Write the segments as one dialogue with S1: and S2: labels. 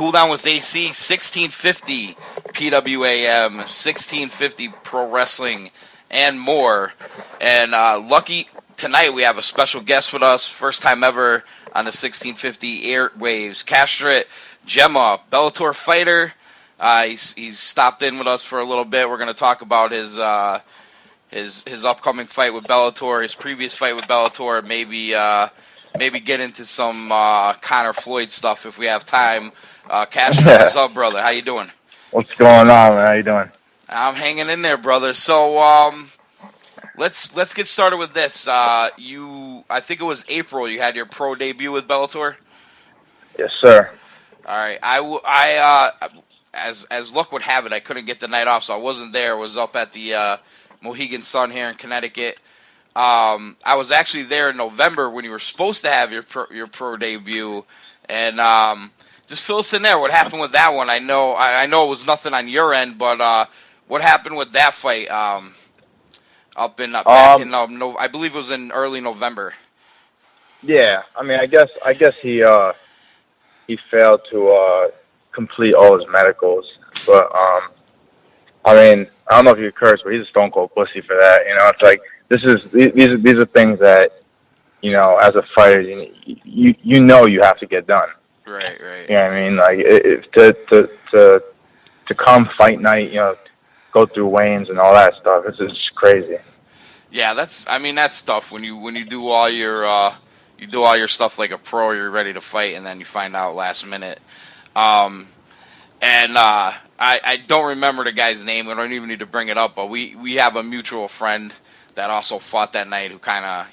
S1: Cool Down with AC, 1650 PWAM, 1650 Pro Wrestling, and more. And lucky tonight we have a special guest with us, first time ever on the 1650 airwaves. Kastriot Xhema, Bellator fighter. He's stopped in with us for a little bit. We're going to talk about his upcoming fight with Bellator, his previous fight with Bellator, maybe get into some Conor Floyd stuff if we have time. Kastriot, what's up, brother? How you doing?
S2: What's going on, man? How you doing?
S1: I'm hanging in there, brother. So let's get started with this. I think it was April. You had your pro debut with Bellator.
S2: Yes, sir.
S1: All right. As luck would have it, I couldn't get the night off, so I wasn't there. I was up at the Mohegan Sun here in Connecticut. I was actually there in November when you were supposed to have your pro debut, and just fill us in there. What happened with that one? I know it was nothing on your end, but what happened with that fight? I believe it was in early November.
S2: Yeah, I mean, I guess he failed to complete all his medicals, but I mean, I don't know if you curse, but he's a stone cold pussy for that. You know, it's like these are things that, you know, as a fighter, you know you have to get done.
S1: Right.
S2: You know what I mean? Like, to come fight night, you know, go through weigh-ins and all that stuff. It's just crazy.
S1: Yeah, that's tough when you do all your stuff like a pro, you're ready to fight, and then you find out last minute. I don't remember the guy's name. We don't even need to bring it up, but we have a mutual friend that also fought that night who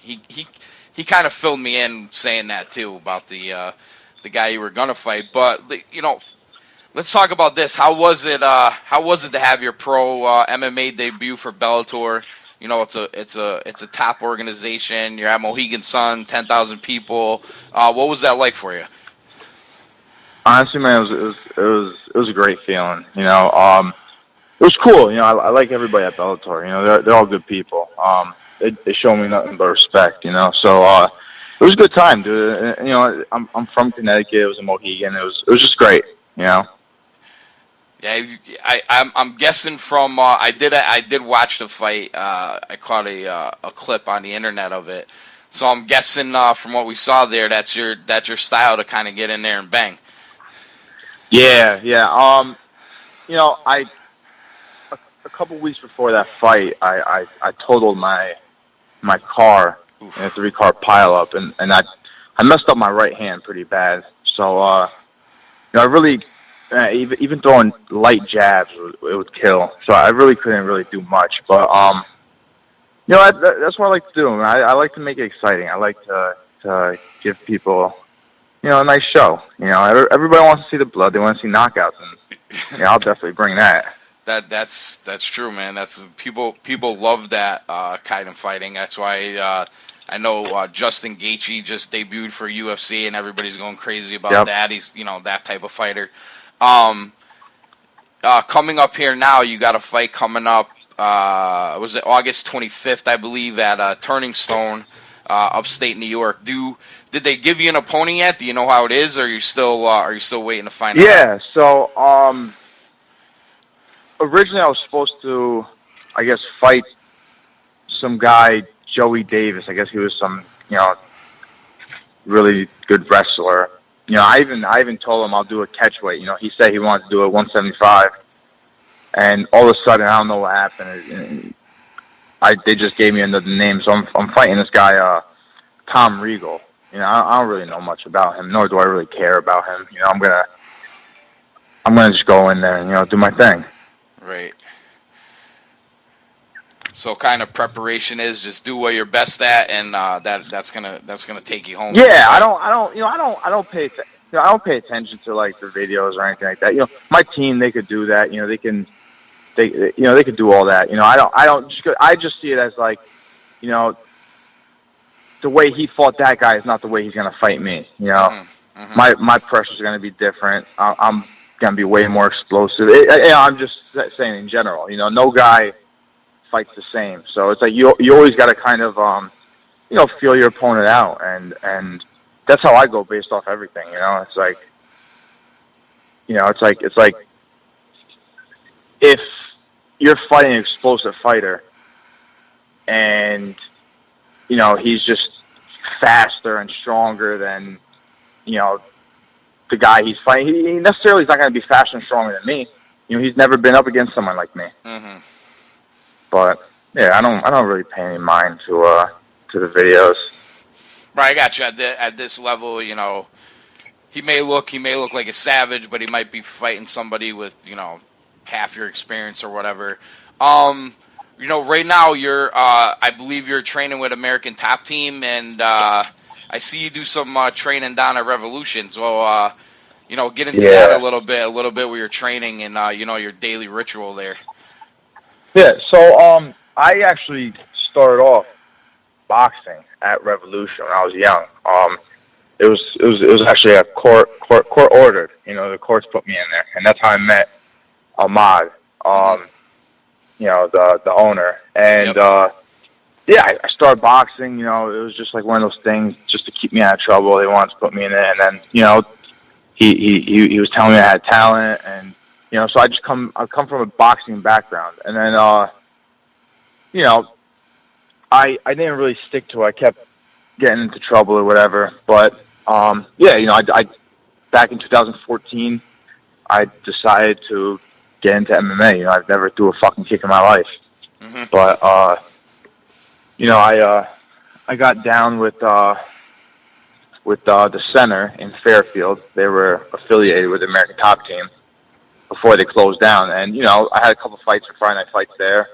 S1: he kind of filled me in saying that too about the guy you were gonna fight. But you know, let's talk about this. How was it to have your pro MMA debut for Bellator? You know, it's a top organization. You're at Mohegan Sun, 10,000 people. What was that like for you?
S2: Honestly, man, it was a great feeling. You know, it was cool. You know, I like everybody at Bellator. You know, they're all good people. They show me nothing but respect. You know, so it was a good time, dude. You know, I'm from Connecticut. It was in Mohegan. It was just great. You know.
S1: Yeah, I'm guessing from I did watch the fight. I caught a clip on the internet of it. So I'm guessing from what we saw there, that's your style to kind of get in there and bang.
S2: Yeah. You know, a couple weeks before that fight, I totaled my car in a 3-car pileup, and I messed up my right hand pretty bad. So you know, I really even throwing light jabs it would kill. So I really couldn't do much. But you know, that's what I like to do. I like to make it exciting. I like to give people, you know, a nice show. You know, everybody wants to see the blood. They want to see knockouts, and yeah, I'll definitely bring that.
S1: That's true, man. That's people love that kind of fighting. That's why I know Justin Gaethje just debuted for UFC, and everybody's going crazy about that. He's, you know, that type of fighter. Coming up here now, you got a fight coming up. Was it August 25th, I believe, at Turning Stone, upstate New York. Did they give you an opponent yet? Do you know how it is, or are you still waiting to find out?
S2: Yeah. So originally I was supposed to, I guess, fight some guy, Joey Davis. I guess he was some, you know, really good wrestler. You know, I even told him I'll do a catchweight. You know, he said he wanted to do it 175, and all of a sudden I don't know what happened. They just gave me another name, so I'm fighting this guy, Tom Regal. You know, I don't really know much about him, nor do I really care about him. You know, I'm gonna just go in there and, you know, do my thing.
S1: Right. So kind of preparation is just do what you're best at, and that's gonna take you home.
S2: Yeah, I don't pay attention to like the videos or anything like that. You know, my team, they could do that. You know, they could do all that. You know, I just see it as like, you know, the way he fought that guy is not the way he's gonna fight me. You know, my pressure's gonna be different. I'm gonna be way more explosive. I'm just saying in general. You know, no guy fights the same. So it's like you always got to kind of you know, feel your opponent out, and that's how I go based off everything. You know, it's like it's like if you're fighting an explosive fighter and, he's just faster and stronger than, the guy he's fighting. He necessarily is not going to be faster and stronger than me. He's never been up against someone like me.
S1: Mm-hmm.
S2: But yeah, I don't really pay any mind to the videos.
S1: Right, I got you. At this level, he may look like a savage, but he might be fighting somebody with, half your experience or whatever. Right now I believe you're training with American Top Team, and I see you do some training down at Revolution. So, get into that a little bit with your training and your daily ritual there.
S2: Yeah. So, I actually started off boxing at Revolution when I was young. It was actually a court ordered. The courts put me in there, and that's how I met Ahmad. The owner, and I started boxing. It was just like one of those things just to keep me out of trouble. They wanted to put me in there, and then he was telling me I had talent, and so I come from a boxing background, and then I didn't really stick to it. I kept getting into trouble or whatever, but I back in 2014, I decided to get into MMA. I've never threw a fucking kick in my life, but I got down with the center in Fairfield. They were affiliated with the American Top Team before they closed down, and I had a couple fights for Friday Night Fights there,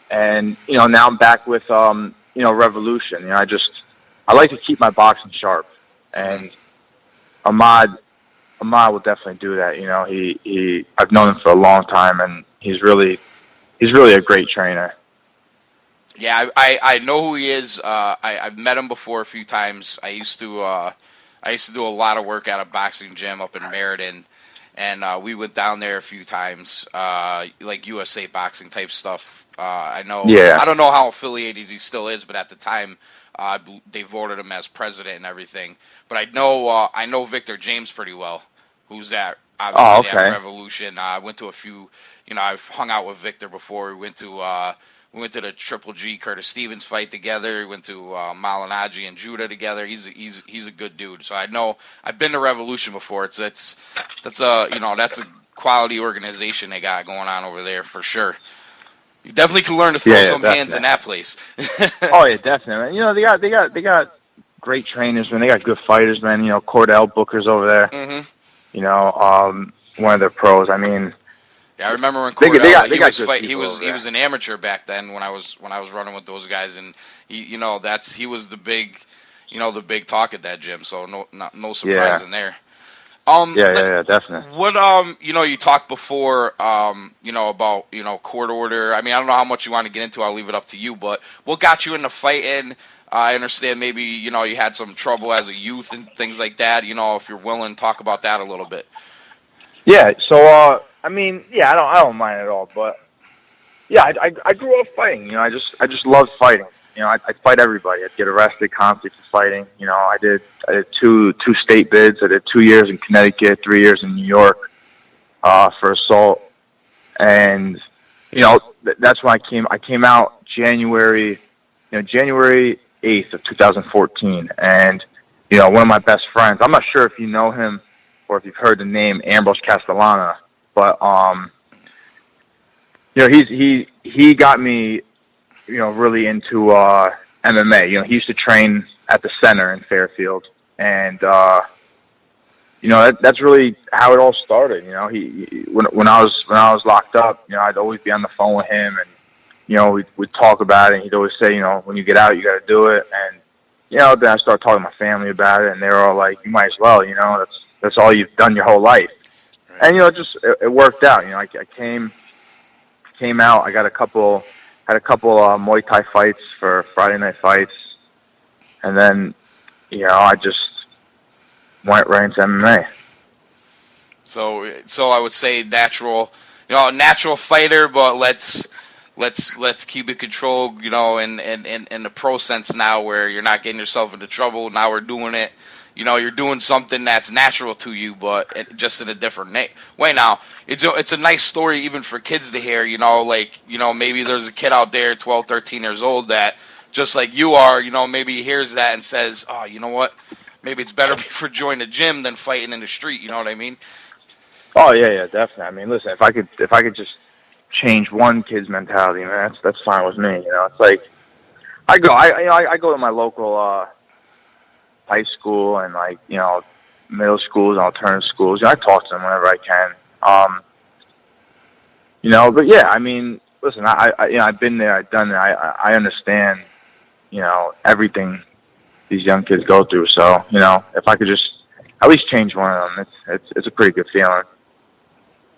S2: and now I'm back with Revolution. I like to keep my boxing sharp, and Ahmad will definitely do that. I've known him for a long time, and he's really a great trainer.
S1: Yeah, I know who he is. I've met him before a few times. I used to do a lot of work at a boxing gym up in Meriden, and we went down there a few times, like USA boxing type stuff. I know. Yeah. I don't know how affiliated he still is, but at the time, they voted him as president and everything. But I know Victor James pretty well, who's at obviously at Revolution. I went to a few. I've hung out with Victor before. We went to the Triple G Curtis Stevens fight together. We went to Malinaji and Judah together. He's a good dude. So I know I've been to Revolution before. That's a quality organization they got going on over there for sure. You definitely can learn to throw some hands in that place.
S2: Oh yeah, definitely. They got great trainers, man. They got good fighters, man. Cordell Booker's over there. Mm-hmm. One of their pros. I mean.
S1: Yeah, I remember when Cordell, he was an amateur back then when I was running with those guys, and he was the big talk at that gym. So no surprise in there.
S2: Yeah, definitely.
S1: What you talked before about court order. I mean, I don't know how much you want to get into. I'll leave it up to you. But what got you into fighting? I understand maybe you had some trouble as a youth and things like that. If you're willing, talk about that a little bit.
S2: Yeah. So I mean, I don't mind at all, but I grew up fighting. I just love fighting. I'd fight everybody. I'd get arrested constantly for fighting. I did two state bids. I did 2 years in Connecticut, 3 years in New York for assault, and that's when I came out January 8th of 2014, and one of my best friends. I'm not sure if you know him or if you've heard the name Ambrose Castellana. But he got me, really into MMA. He used to train at the center in Fairfield, and that's really how it all started. When I was locked up, I'd always be on the phone with him, and we'd talk about it. And he'd always say, when you get out, you got to do it. And then I started talking to my family about it, and they were all like, you might as well. That's all you've done your whole life. And it worked out. I came out. I had a couple Muay Thai fights for Friday Night Fights, and then I just went right into MMA.
S1: So I would say natural fighter, but let's keep it controlled. In the pro sense now, where you're not getting yourself into trouble. Now we're doing it. you're doing something that's natural to you, but just in a different way. Now, it's a nice story even for kids to hear, maybe there's a kid out there, 12, 13 years old, that just like you are, maybe he hears that and says, oh, you know what? Maybe it's better for joining a gym than fighting in the street. You know what I mean?
S2: Oh yeah, definitely. I mean, listen, if I could just change one kid's mentality, man, that's fine with me. It's like I go to my local high school and middle schools and alternative schools. I talk to them whenever I can. But yeah, I mean, listen, I've been there, I've done it. I understand, everything these young kids go through. So, if I could just at least change one of them, it's a pretty good feeling.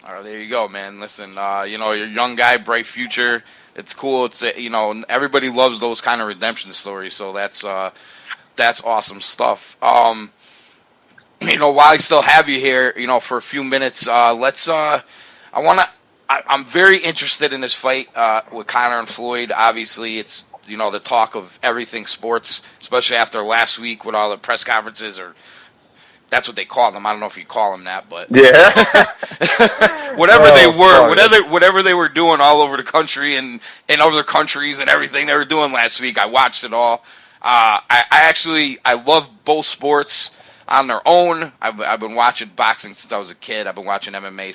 S1: Oh, there you go, man. Listen, you're a young guy, bright future. It's cool. It's everybody loves those kind of redemption stories. So that's awesome stuff. While I still have you here, for a few minutes, I'm very interested in this fight with Conor and Floyd. Obviously, it's the talk of everything sports, especially after last week with all the press conferences, or that's what they call them. I don't know if you call them that, but
S2: yeah,
S1: whatever they were doing all over the country and in other countries and everything they were doing last week, I watched it all. I love both sports on their own. I've been watching boxing since I was a kid. I've been watching MMA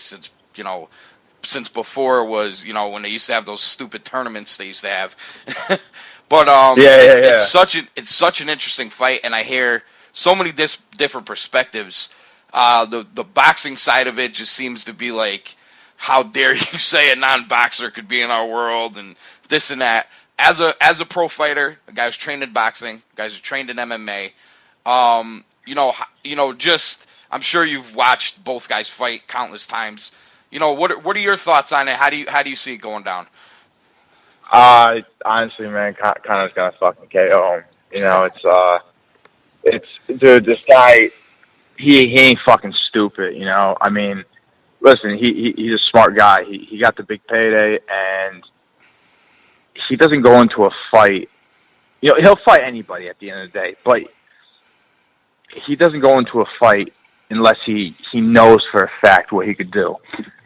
S1: since before it was, when they used to have those stupid tournaments they used to have. But it's such an interesting fight, and I hear so many different perspectives. The boxing side of it just seems to be like, how dare you say a non-boxer could be in our world and this and that. As a pro fighter, a guy who's trained in boxing, guys who trained in MMA, I'm sure you've watched both guys fight countless times. What are your thoughts on it? How do you see it going down?
S2: Honestly, man, Conor's gonna fucking KO him. Dude, this guy, he ain't fucking stupid. I mean, listen, he's a smart guy. He got the big payday, and he doesn't go into a fight. He'll fight anybody at the end of the day, but he doesn't go into a fight unless he knows for a fact what he could do.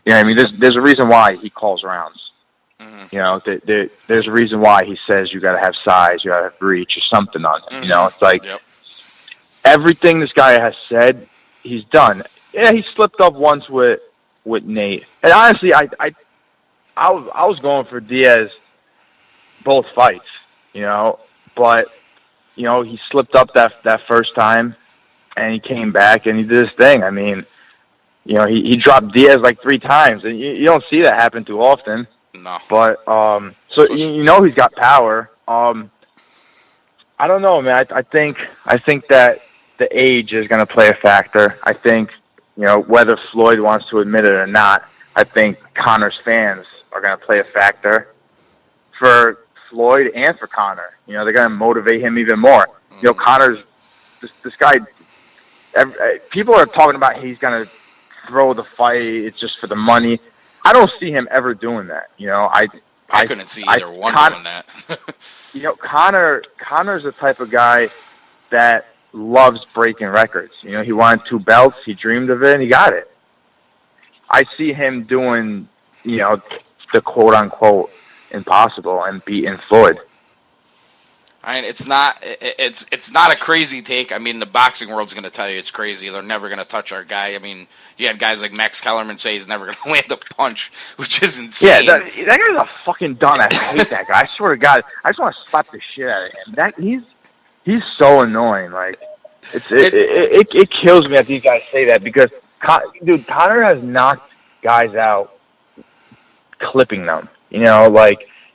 S2: I mean, there's a reason why he calls rounds. Mm-hmm. There's a reason why he says you got to have size, you got to have reach, or something on it. Mm-hmm. It's like everything this guy has said, he's done. Yeah, he slipped up once with Nate, and honestly, I was going for Diaz both fights, but he slipped up that first time, and he came back and he did his thing. I mean, he dropped Diaz like 3 times, and you don't see that happen too often.
S1: No.
S2: But he's got power. I don't know, man. I think that the age is going to play a factor. I think whether Floyd wants to admit it or not, I think Conor's fans are going to play a factor for Floyd and for Conor. They're going to motivate him even more. Mm-hmm. Conor's this guy. People are talking about he's going to throw the fight. It's just for the money. I don't see him ever doing that.
S1: I couldn't see either one doing that.
S2: Conor's the type of guy that loves breaking records. He wanted 2 belts. He dreamed of it, and he got it. I see him doing, the quote unquote impossible and beating Floyd.
S1: I mean, it's not a crazy take. I mean, the boxing world's going to tell you it's crazy. They're never going to touch our guy. I mean, you had guys like Max Kellerman say he's never going to land a punch, which is insane.
S2: Yeah, that guy's a fucking dumbass. I hate that guy. I swear to God, I just want to slap the shit out of him. He's so annoying. Like, it kills me that these guys say that because, dude, Conor has knocked guys out clipping them.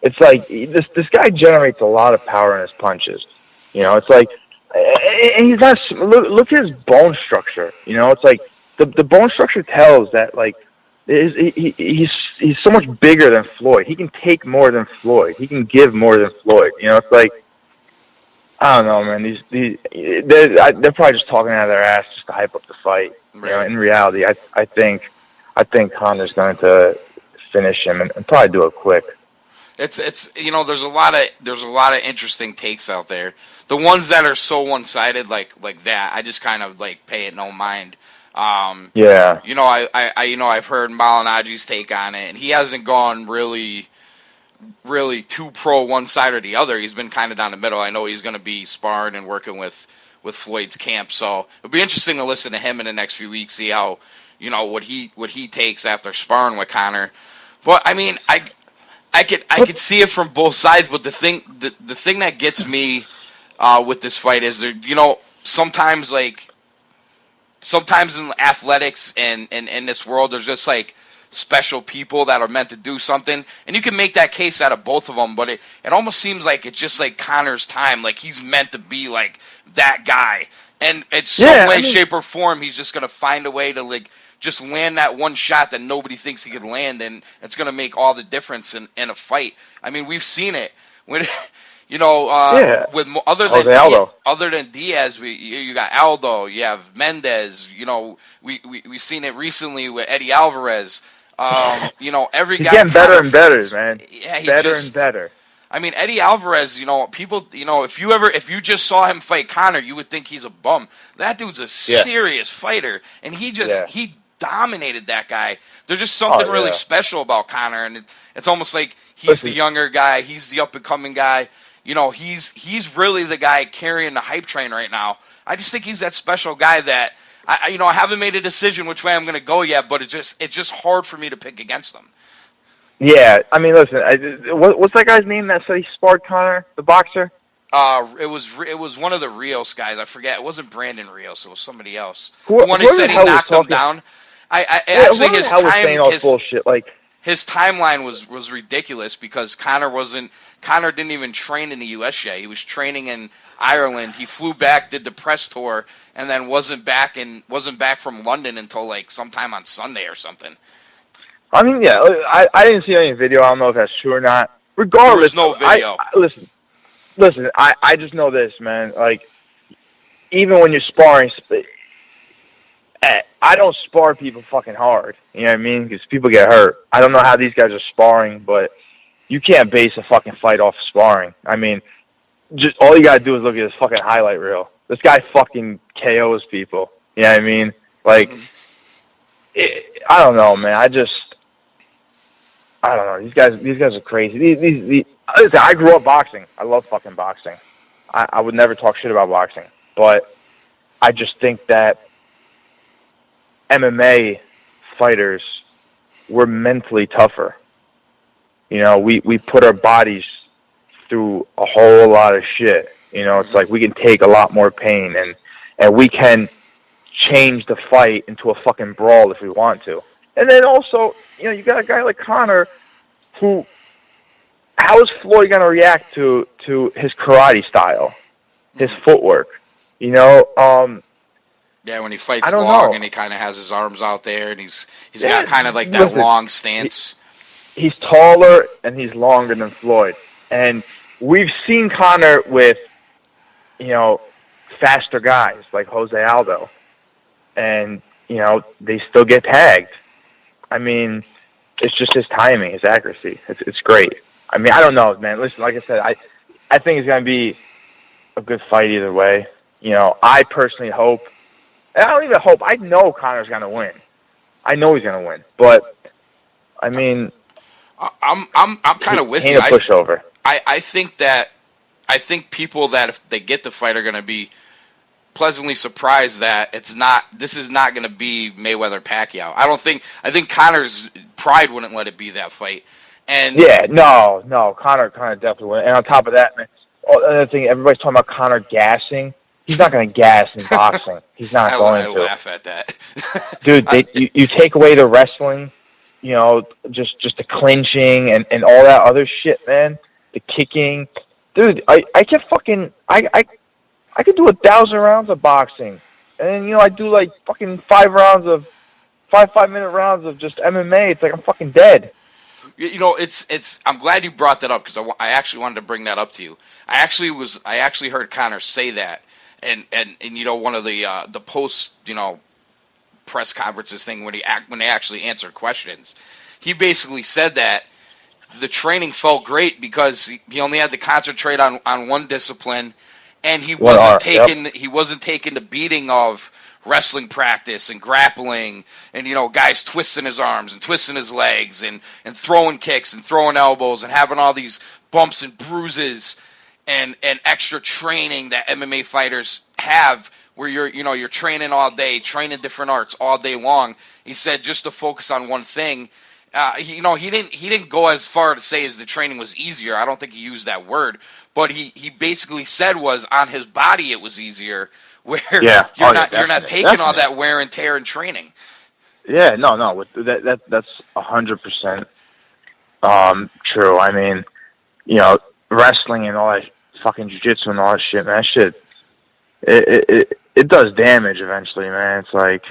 S2: It's like this guy generates a lot of power in his punches. It's like, and he's not. Look at his bone structure. It's like the bone structure tells that like he's so much bigger than Floyd. He can take more than Floyd. He can give more than Floyd. It's like, I don't know, man. They're probably just talking out of their ass just to hype up the fight.
S1: Right.
S2: In reality, I think Conor's going to finish him and probably do it quick.
S1: It's there's a lot of interesting takes out there. The ones that are so one-sided like that, I just kind of like pay it no mind.
S2: Yeah.
S1: I've heard Malinagi's take on it, and he hasn't gone really too pro one side or the other. He's been kind of down the middle. I know he's going to be sparring and working with Floyd's camp, so it'll be interesting to listen to him in the next few weeks, see how what he takes after sparring with Conor. But I mean, I could see it from both sides, but the thing that gets me with this fight is there, sometimes in athletics and in this world, there's just like special people that are meant to do something, and you can make that case out of both of them, but it almost seems like it's just like Conor's time, like he's meant to be like that guy, and in some way, shape, or form, he's just gonna find a way to like just land that one shot that nobody thinks he could land, and it's gonna make all the difference in a fight. I mean, we've seen it when with other than Diaz, you got Aldo, you have Mendez, we've seen it recently with Eddie Alvarez. Every
S2: he's
S1: guy
S2: getting better and better, man.
S1: Yeah,
S2: better and better.
S1: I mean, Eddie Alvarez, people, if you just saw him fight Conor, you would think he's a bum. That dude's a serious fighter, and he dominated that guy. There's just something really special about Conor, and it's almost like he's the younger guy, he's the up and coming guy. He's really the guy carrying the hype train right now. I just think he's that special guy that I haven't made a decision which way I'm going to go yet, but it's just hard for me to pick against him.
S2: Yeah, I mean, listen, what's that guy's name that said he sparred Conor, the boxer?
S1: It was one of the Rios guys. I forget. It wasn't Brandon Rios. It was somebody else.
S2: The
S1: one who said he knocked him down. Actually, his timeline was ridiculous because Conor didn't even train in the U.S. yet. He was training in Ireland. He flew back, did the press tour, and then wasn't back from London until like sometime on Sunday or something.
S2: I mean, yeah, I didn't see any video. I don't know if that's true or not. Regardless,
S1: there was no video.
S2: Listen, I just know this, man. Like, even when you're sparring, I don't spar people fucking hard. You know what I mean? Because people get hurt. I don't know how these guys are sparring, but you can't base a fucking fight off sparring. I mean, just all you gotta do is look at this fucking highlight reel. This guy fucking KOs people. You know what I mean? Like, I don't know, man. I don't know. These guys are crazy. Listen, I grew up boxing. I love fucking boxing. I would never talk shit about boxing, but I just think that MMA fighters were mentally tougher. We put our bodies through a whole lot of shit. It's like we can take a lot more pain, and we can change the fight into a fucking brawl if we want to. And then also, you got a guy like Conor who, how is Floyd going to react to his karate style, his footwork? Yeah,
S1: when he fights long and he kind of has his arms out there and he's got kind of like that long stance.
S2: He's taller and he's longer than Floyd. And we've seen Conor with, faster guys like Jose Aldo. And, they still get tagged. I mean, it's just his timing, his accuracy. It's great. I mean, I don't know, man. Listen, like I said, I think it's going to be a good fight either way. I personally hope, and I don't even hope, I know Conor's going to win. I know he's going to win. But, I mean,
S1: I'm kind of with you.
S2: Ain't a pushover.
S1: I think people that if they get the fight are going to be pleasantly surprised that this is not going to be Mayweather-Pacquiao. I think Conor's pride wouldn't let it be that fight. And
S2: yeah, no, Conor definitely wouldn't. And on top of that, man, another thing, everybody's talking about Conor gassing. He's not going to gas in boxing. He's not going to.
S1: I laugh at that.
S2: Dude, you take away the wrestling, just the clinching and all that other shit, man. The kicking. Dude, I could do 1,000 rounds of boxing. And I do like fucking 5-minute rounds of just MMA. It's like I'm fucking dead.
S1: I'm glad you brought that up because I actually wanted to bring that up to you. I actually heard Conor say that, and one of the post press conferences thing when they actually answered questions, he basically said that the training felt great because he only had to concentrate on one discipline, and he wasn't taking the beating of wrestling practice and grappling and, you know, guys twisting his arms and twisting his legs and throwing kicks and throwing elbows and having all these bumps and bruises and extra training that MMA fighters have, where you're training all day, training different arts all day long. He said just to focus on one thing. He didn't go as far to say as the training was easier. I don't think he used that word, but he basically said was on his body it was easier, where you're not taking all that wear and tear in training.
S2: Yeah, no, that's 100% true. I mean, you know, wrestling and all that fucking jiu-jitsu and all that shit, man, that shit, it does damage eventually, man. It's like,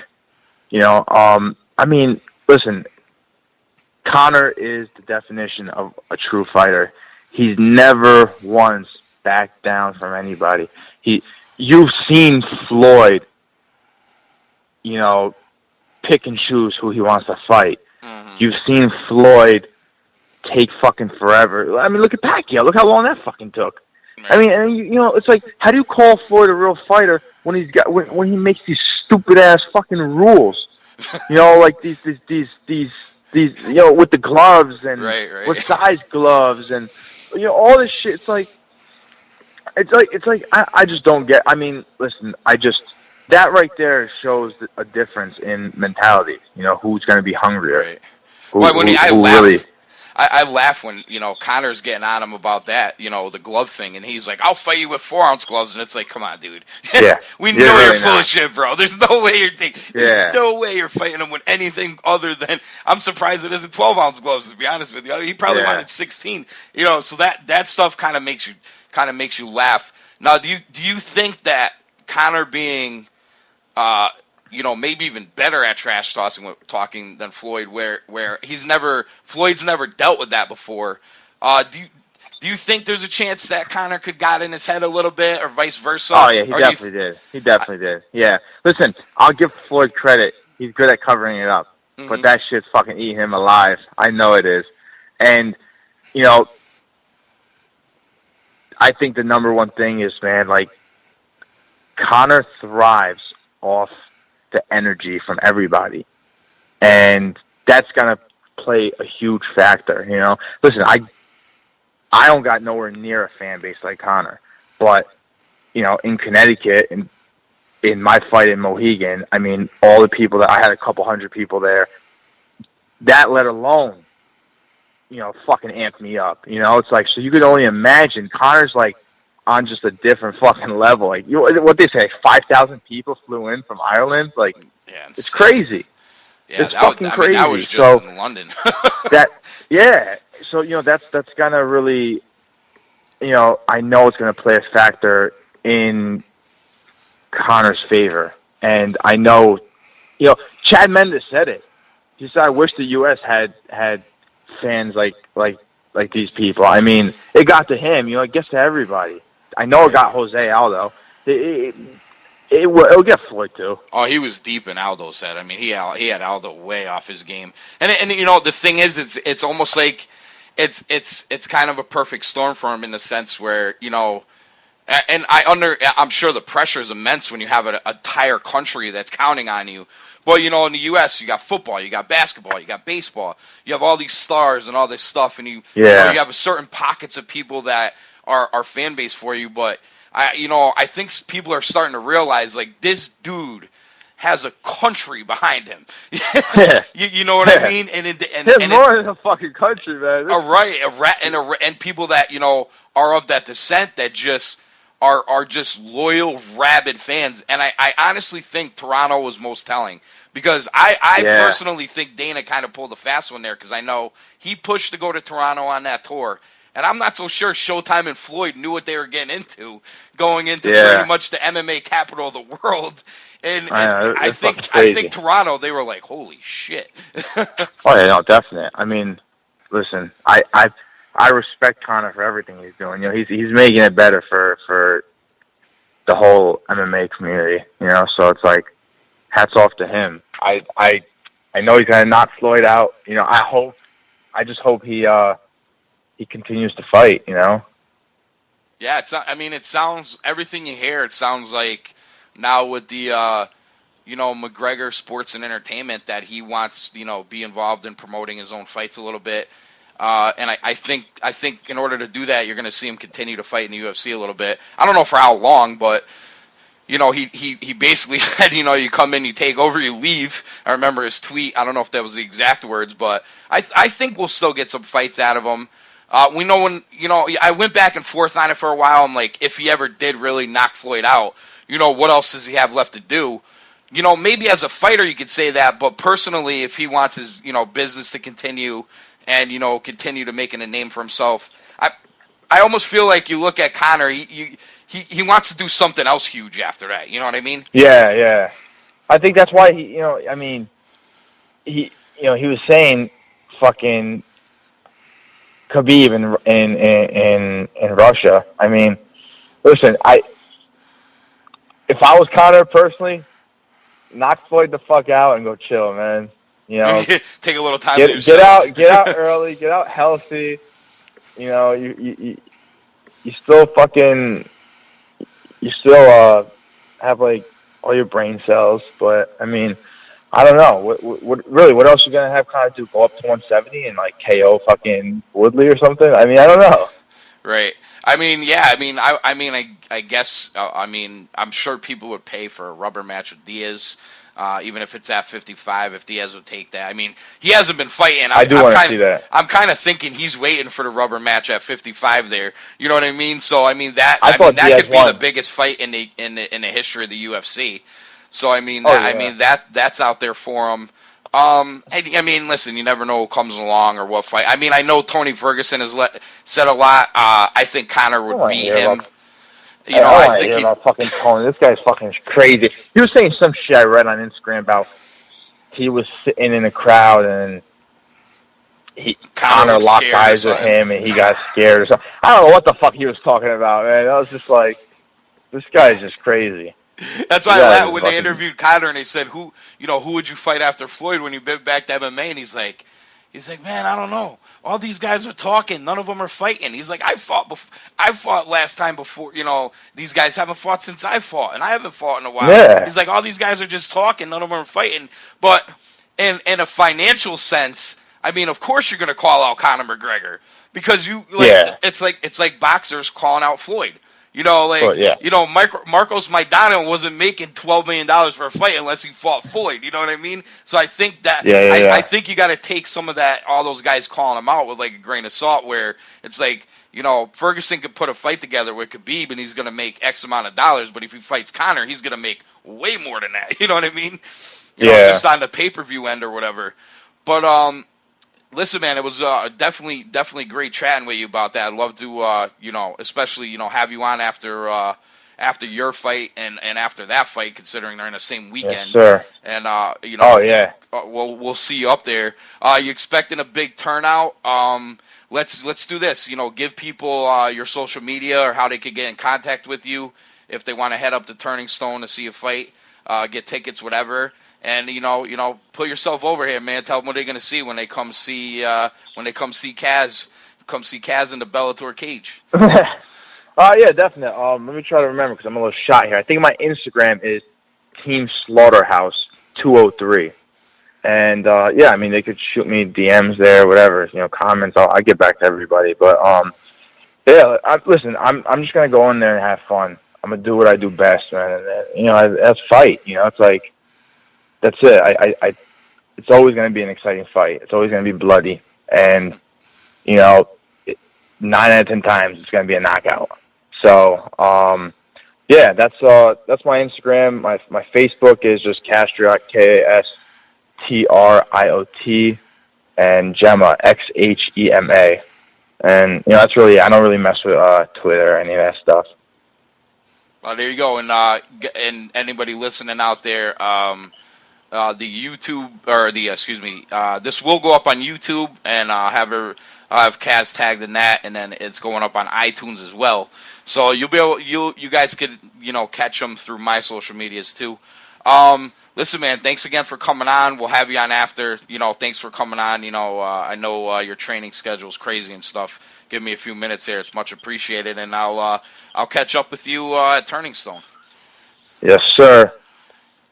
S2: you know, I mean, listen, Conor is the definition of a true fighter. He's never once backed down from anybody. You've seen Floyd, you know, pick and choose who he wants to fight. Mm-hmm. You've seen Floyd take fucking forever. I mean, look at Pacquiao. Look how long that fucking took. Right. I mean, and you know, it's like, how do you call Floyd a real fighter when he makes these stupid ass fucking rules? You know, like these you know, with the gloves and
S1: right.
S2: what size gloves and, you know, all this shit. It's like I just don't get. I mean, listen, that right there shows a difference in mentality. You know, who's going to be hungrier?
S1: Right. I laugh when, you know, Conor's getting on him about that, you know, the glove thing, and he's like, I'll fight you with 4-ounce gloves, and it's like, come on, dude.
S2: Yeah.
S1: We know you're full of shit, bro. There's no way there's no way you're fighting him with anything other than, I'm surprised it isn't 12-ounce gloves, to be honest with you. He probably wanted 16. You know, so that stuff kind of makes you laugh. Now, do you think that Conor being you know, maybe even better at trash talking than Floyd, where Floyd's never dealt with that before. Do you think there's a chance that Conor could got in his head a little bit, or vice versa?
S2: Oh yeah, he definitely did. He definitely did. Yeah. Listen, I'll give Floyd credit. He's good at covering it up, but that shit's fucking eating him alive. I know it is, and you know, I think the number one thing is, man, like, Conor thrives off the energy from everybody, and that's gonna play a huge factor. You know, listen, I don't got nowhere near a fan base like Conor, but you know, in Connecticut and in my fight in Mohegan, I mean, all the people I had a couple hundred people there. That, let alone, you know, fucking amped me up. You know, it's like, so you could only imagine Conor's like on just a different fucking level. Like, what they say, like 5,000 people flew in from Ireland. Like, it's crazy.
S1: Yeah,
S2: it's fucking crazy.
S1: That was just in London.
S2: So, you know, that's gonna really, you know, I know it's gonna play a factor in Conor's favor. And I know, you know, Chad Mendes said it. He said, I wish the U.S. had fans like these people. I mean, it got to him, you know, it gets to everybody. I know it got Jose Aldo. It'll get Floyd too.
S1: Oh, he was deep in Aldo's head. I mean, he had Aldo way off his game. And you know, the thing is, it's almost like it's kind of a perfect storm for him in the sense where, you know, and I'm sure the pressure is immense when you have an entire country that's counting on you. Well, you know, in the U.S., you got football, you got basketball, you got baseball. You have all these stars and all this stuff, and you have a certain pockets of people that are fan base for you. But I think people are starting to realize, like, this dude has a country behind him. You know what I mean? And
S2: more than a fucking country, man.
S1: And people that, you know, are of that descent that just are just loyal, rabid fans. And I honestly think Toronto was most telling, because I personally think Dana kind of pulled a fast one there, because I know he pushed to go to Toronto on that tour. And I'm not so sure Showtime and Floyd knew what they were getting into, going into pretty much the MMA capital of the world. And I think Toronto, they were like, holy shit.
S2: Oh yeah, no, definitely. I mean, listen, I respect Conor for everything he's doing. You know, he's making it better for the whole MMA community. You know, so it's like, hats off to him. I know he's gonna knock Floyd out. You know, I just hope he he continues to fight. You know.
S1: Yeah, I mean, it sounds, everything you hear, it sounds like now with the McGregor Sports and Entertainment, that he wants, be involved in promoting his own fights a little bit. And I think in order to do that, you're going to see him continue to fight in the UFC a little bit. I don't know for how long, but he basically said, you come in, you take over, you leave. I remember his tweet. I don't know if that was the exact words, but I think we'll still get some fights out of him. We know when, I went back and forth on it for a while. I'm like, if he ever did really knock Floyd out, what else does he have left to do? Maybe as a fighter you could say that, but personally, if he wants his, business to continue and, continue to making a name for himself, I almost feel like you look at Conor, he wants to do something else huge after that. You know what I mean?
S2: Yeah. I think that's why he was saying fucking Khabib in Russia. I mean, listen, if I was Conor personally, knock Floyd the fuck out and go chill, man.
S1: Take a little time.
S2: Get out early, get out healthy. You still have like all your brain cells, but I mean, I don't know. What else you gonna have Conor do? Go up to 170 and like KO fucking Woodley or something? I mean, I don't know.
S1: Right. I mean, yeah. I guess. I'm sure people would pay for a rubber match with Diaz, even if it's at 55. If Diaz would take that, I mean, he hasn't been fighting.
S2: I do want to see that.
S1: I'm kind of thinking he's waiting for the rubber match at 55 there. You know what I mean? So I mean that could be the biggest fight in the history of the UFC. So I mean, that's out there for him. I mean, listen, you never know who comes along or what fight. I mean, I know Tony Ferguson has said a lot. I think Conor would beat him.
S2: I think about fucking Tony. This guy's fucking crazy. He was saying some shit I read on Instagram about he was sitting in the crowd and Conor locked eyes with him and he got scared or something. I don't know what the fuck he was talking about, man. I was just like, this guy's just crazy.
S1: That's why I laughed when they interviewed Conor and they said, who would you fight after Floyd when you been back to MMA? And he's like, man, I don't know. All these guys are talking. None of them are fighting. He's like, I fought last time before. These guys haven't fought since I fought, and I haven't fought in a while.
S2: Yeah.
S1: He's like, all these guys are just talking. None of them are fighting. But in a financial sense, I mean, of course you're going to call out Conor McGregor because it's like boxers calling out Floyd. Marcos Maidana wasn't making $12 million for a fight unless he fought Floyd. You know what I mean? So I think that I think you got to take some of that, all those guys calling him out with like a grain of salt. Where it's like, Ferguson could put a fight together with Khabib and he's going to make X amount of dollars, but if he fights Conor, he's going to make way more than that. You know what I mean? Just on the pay-per-view end or whatever. But listen, man, it was definitely great chatting with you about that. I'd love to, especially, have you on after your fight and after that fight, considering they're in the same weekend.
S2: Yes, sir.
S1: And, we'll see you up there. You expecting a big turnout? Let's do this. Give people your social media or how they could get in contact with you if they want to head up to Turning Stone to see a fight, get tickets, whatever. And put yourself over here, man. Tell them what they're gonna see when they come see Kaz. Come see Kaz in the Bellator cage.
S2: Yeah, definitely. Let me try to remember because I'm a little shot here. I think my Instagram is Team Slaughterhouse 203. And I mean they could shoot me DMs there, whatever. Comments. I get back to everybody. But listen. I'm just gonna go in there and have fun. I'm gonna do what I do best, man. And, that's fight. It's like. That's it. It's always going to be an exciting fight. It's always going to be bloody. And, 9 out of 10 times it's going to be a knockout. So, that's my Instagram. My Facebook is just Kastriot, Kastriot, and Xhema, Xhema. And, that's really, I don't really mess with Twitter or any of that stuff.
S1: Well, there you go. And anybody listening out there, the YouTube this will go up on YouTube and have Kaz tagged in that, and then it's going up on iTunes as well. So you'll be able, you guys could catch them through my social medias too. Listen, man, thanks again for coming on. We'll have you on after. Thanks for coming on. I know your training schedule's crazy and stuff. Give me a few minutes here. It's much appreciated, and I'll catch up with you at Turning Stone.
S2: Yes, sir.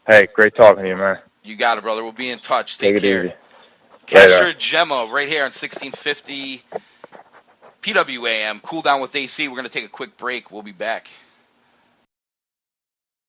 S2: Hey, great talking to you, man.
S1: You got it, brother. We'll be in touch. Take
S2: it
S1: care.
S2: Easy.
S1: Kastriot Xhema right here on 1650 PWAM. Cool down with AC. We're going to take a quick break. We'll be back.